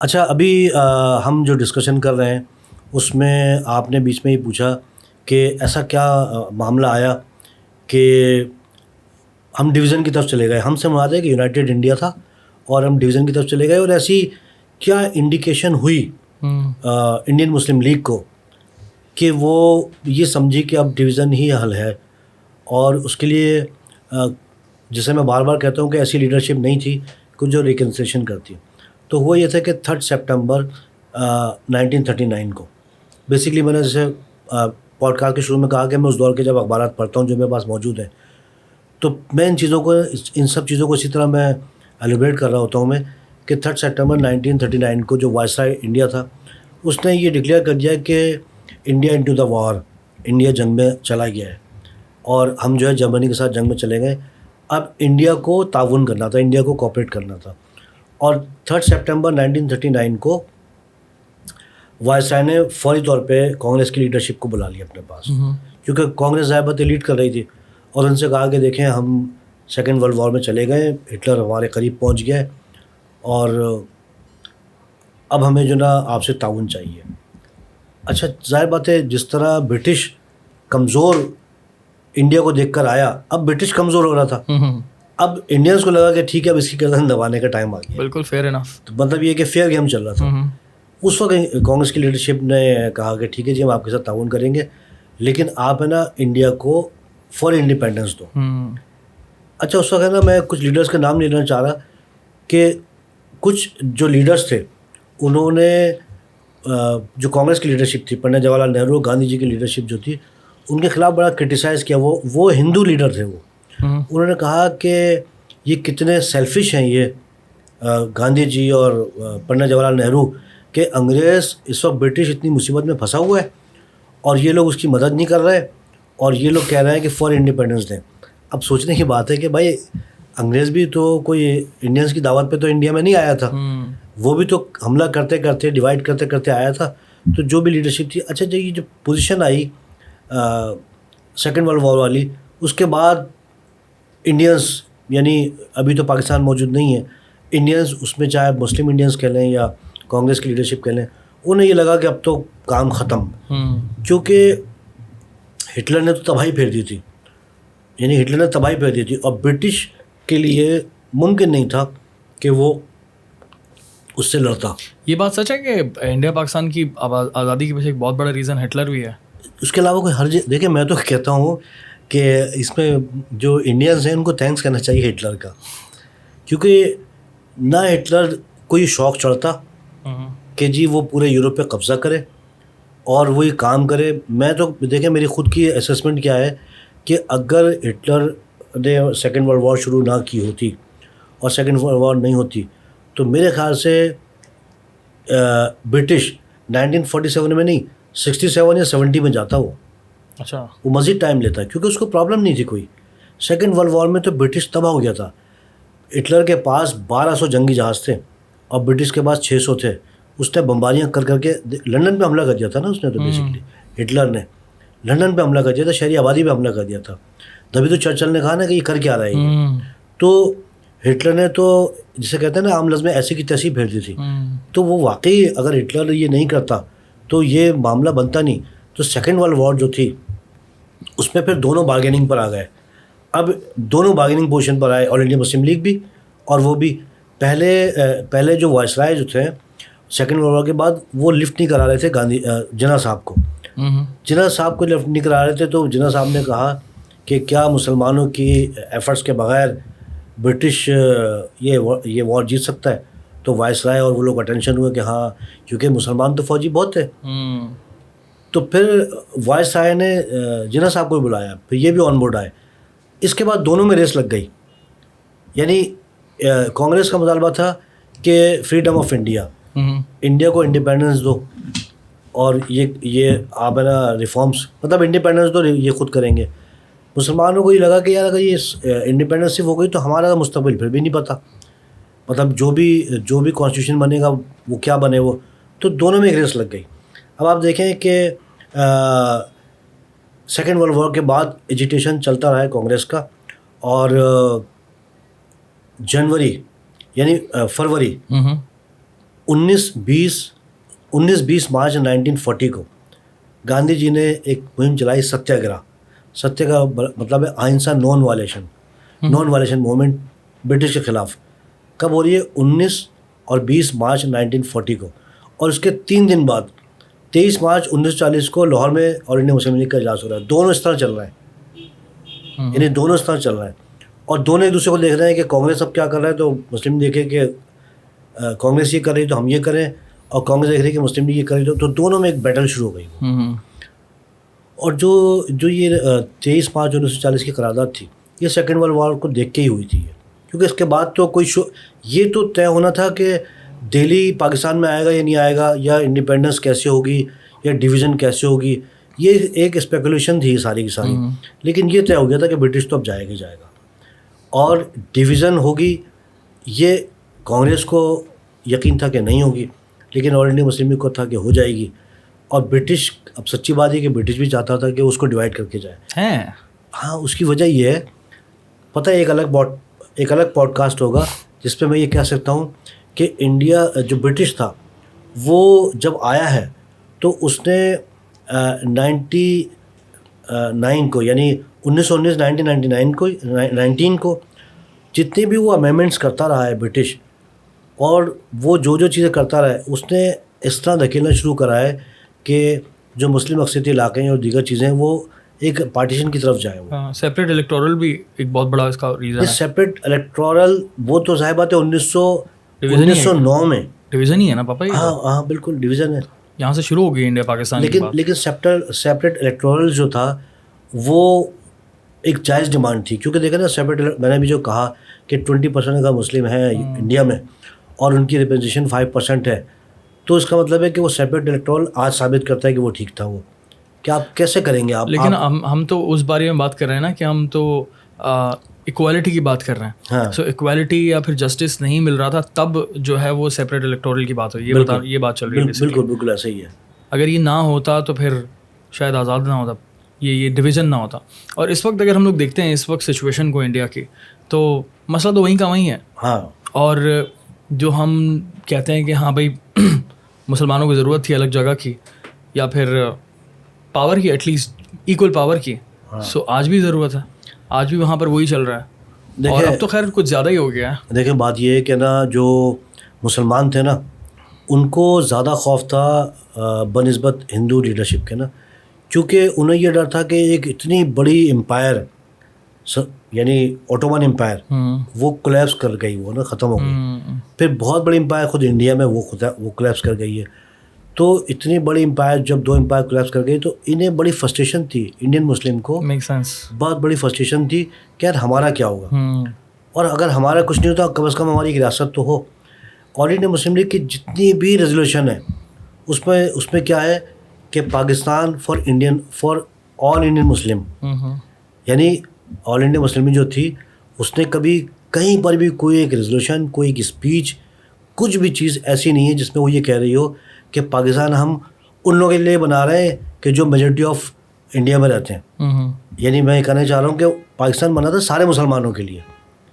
اچھا ابھی ہم جو ڈسکشن کر رہے ہیں اس میں آپ نے بیچ میں ہی پوچھا کہ ایسا کیا معاملہ آیا کہ ہم ڈویژن کی طرف چلے گئے. ہم سے مراد ہے کہ یونائٹیڈ انڈیا تھا اور ہم ڈویژن کی طرف چلے گئے, اور ایسی کیا انڈیکیشن ہوئی انڈین مسلم لیگ کو کہ وہ یہ سمجھی کہ اب ڈویژن ہی حل ہے. اور اس کے لیے جسے میں بار بار کہتا ہوں کہ ایسی لیڈرشپ نہیں تھی کچھ جو ریکنسیشن کرتی. تو وہ یہ تھا کہ 3 سپٹمبر 1939 کو بیسکلی میں نے جیسے پوڈ کاسٹ کے شروع میں کہا کہ میں اس دور کے جب اخبارات پڑھتا ہوں جو میرے پاس موجود ہیں, تو میں ان سب چیزوں کو اسی طرح میں ایلیبریٹ کر رہا ہوتا ہوں میں کہ 3 سپٹمبر 1939 کو جو وائسرائے انڈیا تھا اس نے یہ ڈکلیئر کر دیا کہ India into the war, India جنگ میں چلا گیا ہے اور ہم جو ہے جرمنی کے ساتھ جنگ میں چلے گئے. اب انڈیا کو تعاون کرنا تھا, انڈیا کو کوآپریٹ کرنا تھا. اور 3 سپٹمبر 1939 کو وائسرائے نے فوری طور پہ کانگریس کی لیڈرشپ کو بلا لیا اپنے پاس, کیونکہ کانگریس ظاہر بات لیڈ کر رہی تھی, اور ان سے کہا کہ دیکھیں ہم سیکنڈ ورلڈ وار میں چلے گئے, ہٹلر ہمارے قریب پہنچ گیا اور اب ہمیں جو نا آپ سے تعاون چاہیے. اچھا ظاہر بات ہے جس طرح برٹش کمزور انڈیا کو دیکھ کر آیا, اب برٹش کمزور ہو رہا تھا, اب انڈینس کو لگا کہ ٹھیک ہے اب اس کی گردن دبانے کا ٹائم آ گیا. بالکل فیئر انف. تو مطلب یہ کہ فیئر گیم چل رہا تھا. اس وقت کانگریس کی لیڈرشپ نے کہا کہ ٹھیک ہے جی ہم آپ کے ساتھ تعاون کریں گے, لیکن آپ ہے نا انڈیا کو فور انڈیپینڈنس دو. اچھا اس وقت ہے نا میں کچھ لیڈرس کا نام نہیں لینا چاہ رہا کہ کچھ جو لیڈرس تھے انہوں نے جو کانگریس کی لیڈرشپ تھی, پنڈت جواہر لال نہرو گاندھی جی کی لیڈرشپ جو تھی ان کے خلاف بڑا کرٹیسائز کیا. وہ ہندو لیڈر تھے. انہوں نے کہا کہ یہ کتنے سیلفش ہیں یہ گاندھی جی اور پنڈت جواہر لال نہرو, کہ انگریز اس وقت برٹش اتنی مصیبت میں پھنسا ہوا ہے اور یہ لوگ اس کی مدد نہیں کر رہے, اور یہ لوگ کہہ رہے ہیں کہ فور انڈیپینڈنس دیں. اب سوچنے کی بات ہے کہ بھائی انگریز بھی تو کوئی انڈینس کی دعوت پہ تو انڈیا میں نہیں آیا تھا, وہ بھی تو حملہ کرتے کرتے ڈیوائڈ کرتے کرتے آیا تھا. تو جو بھی لیڈرشپ تھی, اچھا یہ جو پوزیشن آئی سیکنڈ ورلڈ وار والی, اس کے بعد انڈینس یعنی ابھی تو پاکستان موجود نہیں ہے, انڈینس اس میں چاہے مسلم انڈینس کہہ لیں یا کانگریس کی لیڈرشپ کہہ لیں, انہیں یہ لگا کہ اب تو کام ختم, کیونکہ ہٹلر نے تو تباہی پھیر دی تھی, یعنی ہٹلر نے تباہی پھیر دی تھی, اور برٹش کے لیے ممکن نہیں تھا کہ وہ اس سے لڑتا. یہ بات سچ ہے کہ انڈیا پاکستان کی آزادی کے پیچھے ایک بہت بڑا ریزن ہٹلر بھی ہے. اس کے علاوہ کوئی حرج دیکھیں, میں تو کہتا ہوں کہ اس میں جو انڈینس ہیں ان کو تھینکس کرنا چاہیے ہٹلر کا, کیونکہ نہ ہٹلر کوئی شوق چڑھتا کہ جی وہ پورے یورپ پہ قبضہ کرے اور وہی کام کرے. میں تو دیکھیں میری خود کی اسیسمنٹ کیا ہے کہ اگر ہٹلر نے سیکنڈ ورلڈ وار شروع نہ کی ہوتی اور سیکنڈ ورلڈ وار نہیں ہوتی تو میرے خیال سے برٹش 1947 میں نہیں 67 یا 70 میں جاتا وہ. اچھا وہ مزید ٹائم لیتا ہے کیونکہ اس کو پرابلم نہیں تھی کوئی. سیکنڈ ورلڈ وار میں تو برٹش تباہ ہو گیا تھا. ہٹلر کے پاس 1200 جنگی جہاز تھے اور برٹش کے پاس 600 تھے. اس نے بمباریاں کر کر کے لنڈن پہ حملہ کر دیا تھا نا اس نے, تو بیسکلی ہٹلر نے لنڈن پہ حملہ کر دیا تھا, شہری آبادی پہ حملہ کر دیا تھا. تبھی تو چرچل نے کہا نا کہ یہ کر کے آ رہا ہے یہ. تو ہٹلر نے تو جسے کہتے ہیں نا عام لفظ میں ایسی کی تیسی پھیر دی تھی. تو وہ واقعی اگر ہٹلر یہ نہیں کرتا تو یہ معاملہ بنتا نہیں. تو سیکنڈ ورلڈ وار جو تھی اس میں پھر دونوں بارگیننگ پر آ گئے. اب دونوں بارگیننگ پوزیشن پر آئے, آل انڈیا مسلم لیگ بھی اور وہ بھی. پہلے جو وائسرائے جو تھے سیکنڈ ورلڈ وار کے بعد وہ لفٹ نہیں کرا رہے تھے گاندھی جناح صاحب کو. جناح صاحب کو لفٹ نہیں کرا رہے تھے, تو جناح صاحب نے کہا کہ کیا مسلمانوں کی ایفرٹس کے بغیر برٹش یہ وار جیت سکتا ہے. تو وائسرائے اور وہ لوگ اٹینشن ہوئے کہ ہاں, کیونکہ مسلمان تو فوجی بہت تھے. تو پھر وائسرائے نے جناح صاحب کو بلایا, پھر یہ بھی آن بورڈ آئے. اس کے بعد دونوں میں ریس لگ گئی. یعنی کانگریس کا مطالبہ تھا کہ فریڈم آف انڈیا, انڈیا کو انڈیپینڈنس دو اور یہ آپ ہے نا ریفارمس, مطلب انڈیپینڈنس دو, یہ خود کریں گے. مسلمانوں کو یہ لگا کہ یار اگر یہ انڈیپینڈنس صرف ہو گئی تو ہمارا مستقبل پھر بھی نہیں پتہ, مطلب جو بھی کانسٹیٹیوشن بنے گا وہ کیا بنے وہ. تو دونوں میں ایک ریس لگ گئی. اب آپ دیکھیں کہ سیکنڈ ورلڈ وار کے بعد ایجیٹیشن چلتا رہا ہے کانگریس کا, اور جنوری یعنی فروری 19-20 مارچ 1940 کو گاندھی جی نے ایک مہم چلائی ستیہ گرہ مطلب ہے اہنسا نان وائلیشن موومنٹ برٹش کے خلاف. کب ہو رہی ہے؟ 19 اور 20 مارچ 1940 کو. اور اس کے 3 دن بعد 23 مارچ 1940 کو لاہور میں آل انڈیا مسلم لیگ کا اجلاس ہو رہا ہے. دونوں اس طرح چل رہے ہیں, یعنی دونوں اس طرح چل رہے ہیں, اور دونوں ایک دوسرے کو دیکھ رہے ہیں کہ کانگریس اب کیا کر رہا ہے تو مسلم دیکھے کہ کانگریس یہ کر رہی ہے تو ہم یہ کریں, اور کانگریس دیکھ رہی ہے کہ مسلم لیگ یہ کر رہی ہے تو دونوں میں ایک بیٹل شروع ہو گئی. اور جو یہ 23 مارچ 1940 کی قرارداد تھی, یہ سیکنڈ ورلڈ وار کو دیکھ کے ہی ہوئی تھی, کیونکہ اس کے بعد تو یہ تو طے ہونا تھا کہ دہلی پاکستان میں آئے گا یا نہیں آئے گا, یا انڈیپینڈنس کیسے ہوگی, یا ڈویژن کیسے ہوگی. یہ ایک اسپیکولیشن تھی ساری کی ساری, لیکن یہ طے ہو گیا تھا کہ برٹش تو اب جائے گا. اور ڈویژن ہوگی یہ کانگریس کو یقین تھا کہ نہیں ہوگی, لیکن آل انڈیا مسلم لیگ کو تھا کہ ہو جائے گی. اور برٹش, اب سچی بات ہے کہ برٹش بھی چاہتا تھا کہ اس کو ڈیوائڈ کر کے جائے. ہاں, اس کی وجہ یہ ہے, پتہ ہے ایک الگ پوڈ کاسٹ ہوگا جس پہ میں یہ کہہ سکتا ہوں کہ انڈیا جو برٹش تھا وہ جب آیا ہے تو اس نے 19 کو یعنی 1919 کو جتنے بھی وہ امینڈمنٹس کرتا رہا ہے برٹش, اور وہ جو چیزیں کرتا رہا ہے اس نے اس طرح دھکیلنا شروع کرا ہے کہ جو مسلم اکثریتی علاقے ہیں اور دیگر چیزیں وہ ایک پارٹیشن کی طرف جائیں. سیپریٹ الیکٹورل بھی ایک بہت بڑا اس کا ریزن ہے. سیپریٹ الیکٹورل وہ تو ظاہر بات ہے 1909 میں ڈویژن ہی ہے نا پاپا. ہاں بالکل ڈویژن ہے, یہاں سے شروع ہو گئی انڈیا پاکستان. لیکن سیپریٹ الیکٹورل جو تھا وہ ایک جائز ڈیمانڈ تھی, کیونکہ دیکھیں نا سیپریٹ, میں نے بھی جو کہا کہ 20% کا مسلم ہے انڈیا میں اور ان کی ریپرزنٹیشن 5% ہے, تو اس کا مطلب ہے کہ وہ سیپریٹ الیکٹورل آج ثابت کرتا ہے کہ وہ ٹھیک تھا. وہ کہ آپ کیسے کریں گے آپ؟ لیکن ہم تو اس بارے میں بات کر رہے ہیں نا کہ ہم تو ایکوالٹی کی بات کر رہے ہیں. سو ایکوالٹی یا پھر جسٹس نہیں مل رہا تھا, تب جو ہے وہ سیپریٹ الیکٹورل کی بات ہوئی. یہ بات چل رہی ہے. بالکل ایسا ہی ہے. اگر یہ نہ ہوتا تو پھر شاید آزاد نہ ہوتا, یہ ڈویژن نہ ہوتا. اور اس وقت اگر ہم لوگ دیکھتے ہیں اس وقت سچویشن کو انڈیا کی, تو مسئلہ تو وہیں کا وہیں ہے. اور جو ہم کہتے ہیں کہ ہاں بھائی مسلمانوں کو ضرورت تھی الگ جگہ کی, یا پھر پاور کی, ایٹ لیسٹ ایکول پاور کی, سو آج بھی ضرورت ہے. آج بھی وہاں پر وہی چل رہا ہے. اور اب تو خیر کچھ زیادہ ہی ہو گیا ہے. دیکھیں بات یہ ہے کہ نا جو مسلمان تھے نا ان کو زیادہ خوف تھا بنسبت ہندو لیڈرشپ کے نا, کیونکہ انہیں یہ ڈر تھا کہ ایک اتنی بڑی امپائر یعنی اوٹومن امپائر وہ کولیپس کر گئی, وہ نا ختم ہو گئی. پھر بہت بڑی امپائر خود انڈیا میں وہ کولیپس کر گئی ہے. تو اتنی بڑی امپائر جب 2 امپائر کولیپس کر گئی تو انہیں بڑی فرسٹریشن تھی, انڈین مسلم کو بہت بڑی فرسٹریشن تھی کہ یار ہمارا کیا ہوگا, اور اگر ہمارا کچھ نہیں ہوتا کم از کم ہماری ایک ریاست تو ہو. آل انڈیا مسلم لیگ کی جتنی بھی ریزولوشن ہے اس میں کیا ہے کہ Pakistan for all Indian Muslim, یعنی آل انڈیا مسلم لیگ جو تھی اس نے کبھی کہیں پر بھی کوئی ایک ریزولوشن, کوئی ایک اسپیچ, کچھ بھی چیز ایسی نہیں ہے جس میں وہ یہ کہہ رہی ہو کہ پاکستان ہم ان لوگوں کے لیے بنا رہے ہیں کہ جو میجورٹی آف انڈیا میں رہتے ہیں. یعنی میں یہ کہنا چاہ رہا ہوں کہ پاکستان بنا تھا سارے مسلمانوں کے لیے,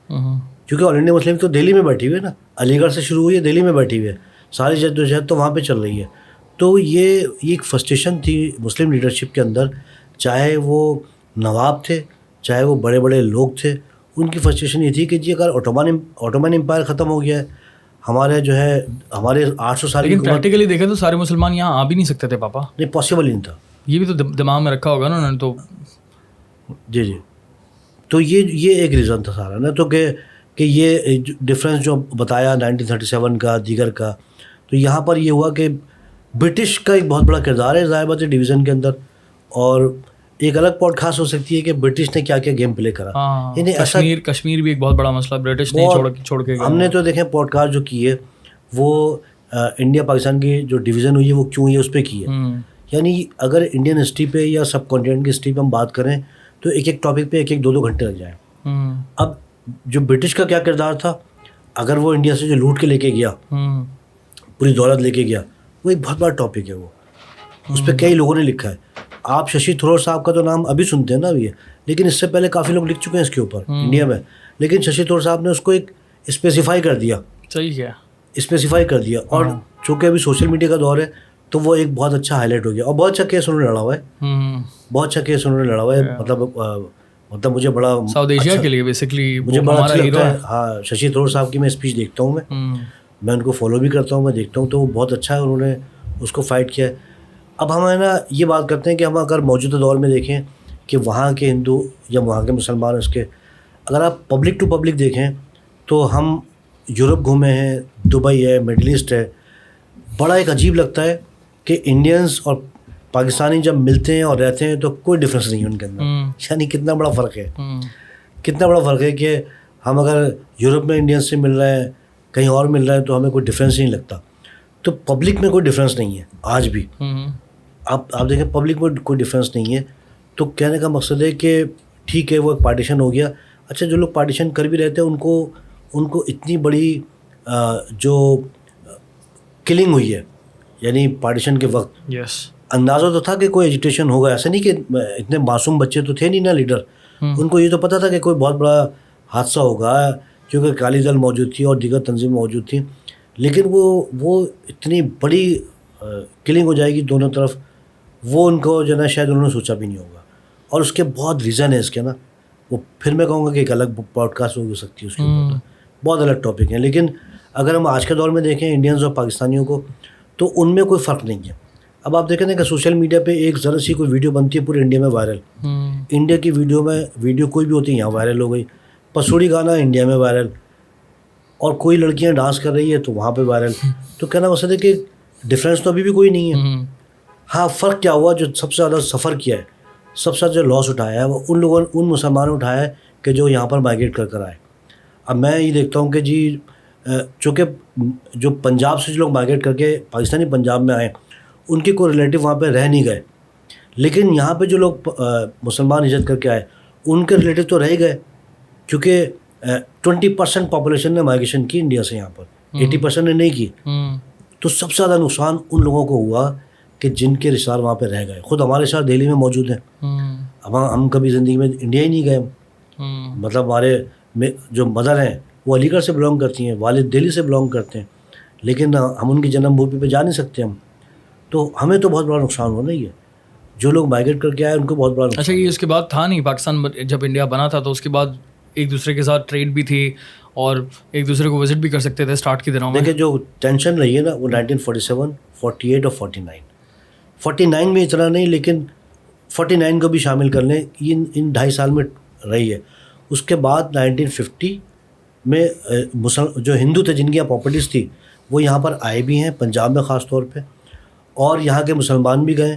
کیونکہ آل انڈیا مسلم تو دہلی میں بیٹھی ہوئی ہے نا, علی گڑھ سے شروع ہوئی ہے, دہلی میں بیٹھی ہوئی ہے, ساری جدوجہد تو وہاں پہ چل رہی ہے. تو یہ ایک فرسٹریشن تھی مسلم لیڈرشپ کے اندر, چاہے وہ نواب تھے چاہے وہ بڑے بڑے لوگ تھے, ان کی فرسٹریشن یہ تھی کہ جی اگر اوٹومن امپائر ختم ہو گیا ہے, ہمارے جو ہے ہمارے 800 سال, لیکن پریکٹیکلی دیکھیں تو سارے مسلمان یہاں آ بھی نہیں سکتے تھے پاپا. نہیں, پاسبل نہیں تھا. یہ بھی تو دماغ میں رکھا ہوگا نا انہوں نے تو. جی تو یہ ایک ریزن تھا سارا نا, تو کہ یہ ڈفرینس جو بتایا 1937 کا دیگر کا, تو یہاں پر یہ ہوا کہ برٹش کا ایک بہت بڑا کردار ہے ظاہر بات ہے ڈویژن کے اندر. اور ایک الگ پوڈ کاسٹ ہو سکتی ہے کہ برٹش نے کیا کیا گیم پلے کرا. یعنی کشمیر بھی ایک بہت بڑا مسئلہ برٹش نے چھوڑ کے. ہم نے تو دیکھیں پوڈ کاسٹ جو کی ہے وہ انڈیا پاکستان کی جو ڈویژن ہوئی ہے وہ کیوں ہوئی ہے اس پہ کی ہے. یعنی اگر انڈین ہسٹری پہ یا سب کانٹیننٹ کی ہسٹری پہ ہم بات کریں تو ایک ٹاپک پہ 1-2 گھنٹے لگ جائیں. اب جو برٹش کا کیا کردار تھا, اگر وہ انڈیا سے جو لوٹ کے لے کے گیا, پوری دولت لے کے گیا, وہ ایک بہت بڑا ٹاپک ہے. وہ اس پہ کئی لوگوں نے لکھا ہے. آپ ششی تھرور صاحب کا تو نام ابھی سنتے ہیں نا ابھی, لیکن اس سے پہلے کافی لوگ لکھ چکے ہیں اس کے اوپر انڈیا میں, لیکن ششی تھرور صاحب نے اس کو ایک اسپیسیفائی کر دیا. صحیح ہے. اسپیسیفائی کر دیا. اور چونکہ ابھی سوشل میڈیا کا دور ہے تو وہ ایک بہت اچھا ہائی لائٹ ہو گیا. اور بہت اچھا کیس انہوں نے لڑا ہوا ہے, بہت اچھا کیس انہوں نے لڑا ہوا ہے. مطلب مجھے بڑا ساؤتھ ایشیا کے لیے بیسکلی مجھے بڑا اچھا لگتا ہے. ہاں, ششی تھرور صاحب کی میں اسپیچ دیکھتا ہوں, میں ان کو فالو بھی کرتا ہوں, میں دیکھتا ہوں, تو وہ بہت اچھا ہے, انہوں نے اس کو فائٹ کیا ہے. اب ہم ہے نا یہ بات کرتے ہیں کہ ہم اگر موجودہ دور میں دیکھیں کہ وہاں کے ہندو یا وہاں کے مسلمان اس کے, اگر آپ پبلک ٹو پبلک دیکھیں تو ہم یورپ گھومے ہیں, دبئی ہے, مڈل ایسٹ ہے. بڑا ایک عجیب لگتا ہے کہ انڈینس اور پاکستانی جب ملتے ہیں اور رہتے ہیں تو کوئی ڈفرینس نہیں ہے ان کے اندر. یعنی کتنا بڑا فرق ہے, کتنا بڑا فرق ہے کہ ہم اگر یورپ میں انڈینس سے مل رہے ہیں, کہیں اور مل رہے ہیں, تو ہمیں کوئی ڈفرینس نہیں لگتا. تو پبلک میں کوئی ڈفرینس نہیں ہے آج بھی. آپ دیکھیں پبلک میں کوئی ڈفرینس نہیں ہے. تو کہنے کا مقصد ہے کہ ٹھیک ہے وہ ایک پارٹیشن ہو گیا. اچھا, جو لوگ پارٹیشن کر بھی رہتے ہیں ان کو اتنی بڑی جو کلنگ ہوئی ہے, یعنی پارٹیشن کے وقت اندازہ تو تھا کہ کوئی ایجیٹیشن ہوگا. ایسا نہیں کہ اتنے معصوم بچے تو تھے نہیں نا لیڈر, ان کو یہ تو پتہ تھا کہ کوئی بہت بڑا حادثہ ہوگا, کیونکہ اکالی دل موجود تھی اور دیگر تنظیم موجود تھیں. لیکن وہ اتنی بڑی کلنگ ہو جائے گی دونوں طرف, وہ ان کو جو ہے شاید انہوں نے سوچا بھی نہیں ہوگا. اور اس کے بہت ریزن ہے اس کے نا, وہ پھر میں کہوں گا کہ ایک الگ پوڈ کاسٹ ہو سکتی ہے اس کے اوپر, بہت الگ ٹاپک ہیں. لیکن اگر ہم آج کے دور میں دیکھیں انڈینز اور پاکستانیوں کو, تو ان میں کوئی فرق نہیں ہے. اب آپ دیکھیں نا کہ سوشل میڈیا پہ ایک ذرا سی کوئی ویڈیو بنتی ہے پورے انڈیا میں وائرل. انڈیا کی ویڈیو کوئی بھی ہوتی ہے یہاں وائرل ہو گئی. پسوڑی گانا انڈیا میں وائرل, اور کوئی لڑکیاں ڈانس کر رہی ہے تو وہاں پہ وائرل. تو کہنا مقصد ہے کہ ڈفرینس تو ابھی بھی کوئی نہیں ہے. ہاں, فرق کیا ہوا, جو سب سے زیادہ سفر کیا ہے, سب سے زیادہ جو لاس اٹھایا ہے وہ ان مسلمانوں نے اٹھایا ہے کہ جو یہاں پر مائیگریٹ کر آئے. اب میں یہ دیکھتا ہوں کہ جی چونکہ جو پنجاب سے جو لوگ مائیگریٹ کر کے پاکستانی پنجاب میں آئے, ان کے کوئی ریلیٹیو وہاں پہ رہ نہیں گئے. لیکن یہاں پہ جو لوگ مسلمان ہجرت کر کے آئے ان کے ریلیٹیو تو رہ گئے, کیونکہ 20% پاپولیشن نے مائیگریشن کی انڈیا سے یہاں پر, 80% نے نہیں کی. تو سب سے زیادہ نقصان ان لوگوں کو ہوا کہ جن کے رشتہ دار وہاں پہ رہ گئے. خود ہمارے ساتھ دہلی میں موجود ہیں, اب ہم کبھی زندگی میں انڈیا ہی نہیں گئے. مطلب ہمارے جو مدر ہیں وہ علی گڑھ سے بلانگ کرتی ہیں, والد دہلی سے بلانگ کرتے ہیں, لیکن ہم ان کی جنم بھومی پہ جا نہیں سکتے ہم. تو ہمیں تو بہت بڑا نقصان ہونا ہی ہے. جو لوگ مائیگریٹ کر کے آئے ان کو بہت بڑا نقصان. اچھا, یہ اس کے بعد تھا نہیں, پاکستان جب انڈیا بنا تھا تو اس کے بعد ایک دوسرے کے ساتھ ٹریڈ بھی تھی اور ایک دوسرے کو وزٹ بھی کر سکتے تھے اسٹارٹ کی دنوں میں. دیکھیں جو ٹینشن رہی ہے نا وہ 1947, 48 اور 49. 49 میں اتنا نہیں, لیکن 49 کو بھی شامل کر لیں, ان 2.5 سال میں رہی ہے. اس کے بعد 1950 میں جو ہندو تھے جن کی یہاں پراپرٹیز تھی وہ یہاں پر آئے بھی ہیں, پنجاب میں خاص طور پہ, اور یہاں کے مسلمان بھی گئے.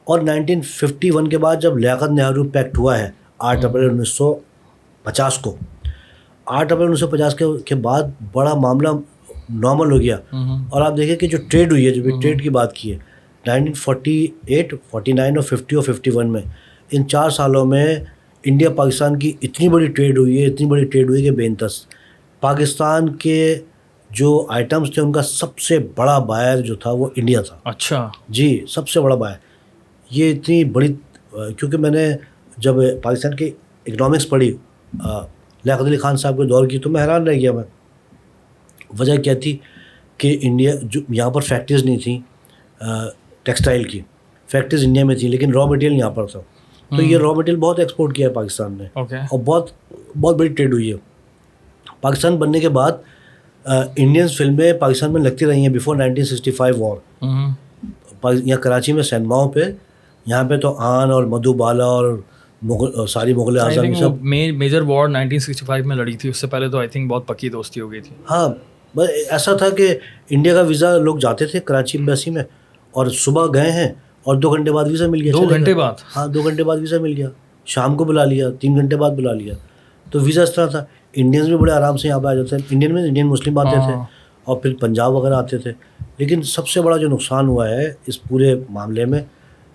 اور 1951 کے بعد جب لیاقت نہرو پیکٹ ہوا ہے 8 اپریل 1950 کو, 8 اپریل 1950 کے بعد بڑا معاملہ نارمل ہو گیا. اور آپ دیکھیں کہ جو ٹریڈ ہوئی ہے, جو بھی ٹریڈ کی بات کی ہے 1948, 49 اور 50 اور 51 میں, ان 4 سالوں میں انڈیا پاکستان کی اتنی بڑی ٹریڈ ہوئی ہے کہ بے انتہا. پاکستان کے جو آئٹمس تھے ان کا سب سے بڑا بائر جو تھا وہ انڈیا تھا. اچھا جی, سب سے بڑا بائر. یہ اتنی بڑی, کیونکہ میں نے جب پاکستان کی اکنامکس پڑھی لیاقت علی خان صاحب کے دور کی, تو میں حیران رہ گیا. میں وجہ کیا تھی کہ انڈیا جو یہاں پر فیکٹریز نہیں تھیں ٹیکسٹائل کی, فیکٹریز انڈیا میں تھیں لیکن را مٹیریل یہاں پر تھا. تو یہ را مٹیریل بہت ایکسپورٹ کیا ہے پاکستان نے, اور بہت بڑی ٹریڈ ہوئی ہے. پاکستان بننے کے بعد انڈینس فلمیں پاکستان میں لگتی رہی ہیں بیفور 1965 وار. یہاں کراچی میں سینماؤں پہ, یہاں پہ تو آن اور مدھو بالا اور ساری مغل اعظم سب میجر وار 1965 میں لڑی تھی. اس سے پہلے تو آئی تھنک بہت پکی دوستی ہو گئی تھی. ہاں, ایسا تھا کہ انڈیا کا ویزا لوگ جاتے تھے کراچی ایمبیسی میں, اور صبح گئے ہیں اور 2 گھنٹے بعد ویزا مل گیا. 2 گھنٹے بعد؟ ہاں, 2 گھنٹے بعد ویزا مل گیا. شام کو بلا لیا, 3 گھنٹے بعد بلا لیا. تو ویزا اس طرح تھا. انڈینز بھی بڑے آرام سے یہاں پہ آ جاتے ہیں. انڈین مسلم آتے تھے اور پھر پنجاب وغیرہ آتے تھے. لیکن سب سے بڑا جو نقصان ہوا ہے اس پورے معاملے میں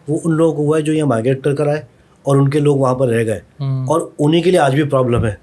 وہ ان لوگوں کو ہوا ہے جو یہاں مائیگریٹ کر آئے اور ان کے لوگ وہاں پر رہ گئے, اور انہیں کے لیے آج بھی پرابلم ہے.